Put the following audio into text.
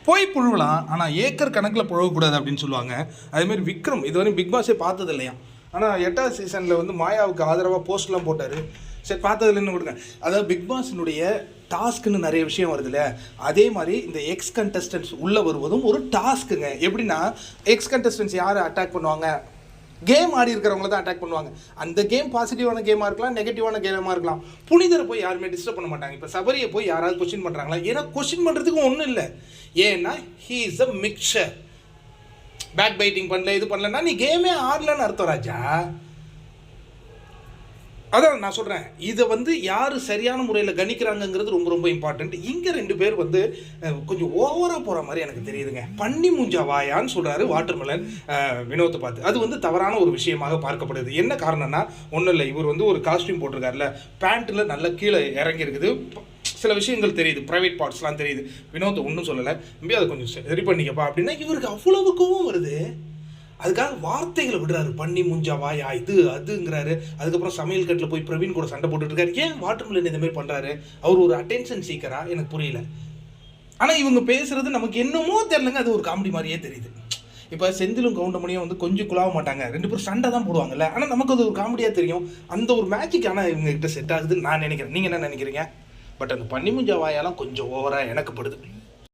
போய் புழுவலாம், ஆனால் ஏக்கர் கணக்கில் புழவக்கூடாது அப்படின்னு சொல்லுவாங்க. அதேமாதிரி விக்ரம் இதுவரையும் பிக் பாஸே பார்த்தது இல்லையா, ஆனால் 8வது சீசனில் வந்து மாயாவுக்கு ஆதரவாக போஸ்ட்லாம் போட்டார். சரி, பார்த்ததுலன்னு கொடுங்க. அதாவது பிக் பாஸினுடைய டாஸ்க்குன்னு நிறைய விஷயம் வருது இல்லையா, அதே மாதிரி இந்த எக்ஸ் கண்டஸ்டன்ஸ் உள்ளே வருவதும் ஒரு டாஸ்க்குங்க. எப்படின்னா எக்ஸ் கண்டஸ்டன்ஸ் யாரை அட்டாக் பண்ணுவாங்க, கேம் ஆடி இருக்கிறவங்கள தான் அட்டாக் பண்ணுவாங்க. அந்த கேம் பாசிட்டிவான கேமாக இருக்கலாம், நெகட்டிவான கேமாக இருக்கலாம். புனிதரை போய் யாருமே டிஸ்டர்ப் பண்ண மாட்டாங்க. இப்போ சபரியை போய் யாராவது கொஸ்டின் பண்ணுறாங்களா, ஏன்னா கொஸ்டின் பண்ணுறதுக்கு ஒன்றும் இல்லை. ஏன்னா he is a mixture. Backbiting பண்ணல, இது பண்ணலன்னா நீ கேமே ஆடலன்னு அர்த்தம் ராஜா. அதான் நான் சொல்கிறேன், இதை வந்து யார் சரியான முறையில் கணிக்கிறாங்கங்கிறது ரொம்ப ரொம்ப இம்பார்ட்டண்ட். இங்கே 2 பேர் வந்து கொஞ்சம் ஓவராக போகிற மாதிரி எனக்கு தெரியுதுங்க. பண்ணி மூஞ்சா வாயான்னு சொல்கிறாரு வாட்டர்மெலன் வினோத்தை பார்த்து. அது வந்து தவறான ஒரு விஷயமாக பார்க்கப்படுது. என்ன காரணம்னா ஒன்றும் இல்லை, இவர் வந்து ஒரு காஸ்டியூம் போட்டிருக்காருல, பேண்ட்டில் நல்லா கீழே இறங்கி இருக்குது, சில விஷயங்கள் தெரியுது, ப்ரைவேட் பார்ட்ஸ்லாம் தெரியுது. வினோத்தை ஒன்றும் சொல்லலை, நம்பி அதை கொஞ்சம் சரி பண்ணிக்கப்பா அப்படின்னா இவருக்கு அவ்வளவு கோவம் வருது. அதுக்காக வார்த்தைகளை விடுறாரு, பண்ணி முஞ்சா வாயா இது அதுங்கிறாரு. அதுக்கப்புறம் சமையல் கட்டில் போய் பிரவீன் கூட சண்டை போட்டுட்டு இருக்காரு. ஏன் வாட்டர்மெலன் இந்த மாதிரி பண்ணுறாரு? அவர் ஒரு அட்டென்ஷன் சீக்கரா? எனக்கு புரியல. ஆனால் இவங்க பேசுறது நமக்கு என்னமோ தெரியலங்க, அது ஒரு காமெடி மாதிரியே தெரியுது. இப்போ செந்திலும் கவுண்டமணியும் வந்து கொஞ்சம் குழாவ மாட்டாங்க, 2 பேரும் சண்டை தான் போடுவாங்கல்ல, ஆனால் நமக்கு அது ஒரு காமெடியாக தெரியும். அந்த ஒரு மேஜிக் ஆனால் இவங்க கிட்ட செட் ஆகுதுன்னு நான் நினைக்கிறேன். நீங்கள் என்ன நினைக்கிறீங்க? பட் அந்த பண்ணி முஞ்சா வாயாலாம் கொஞ்சம் ஓவராக எனக்கு படுது.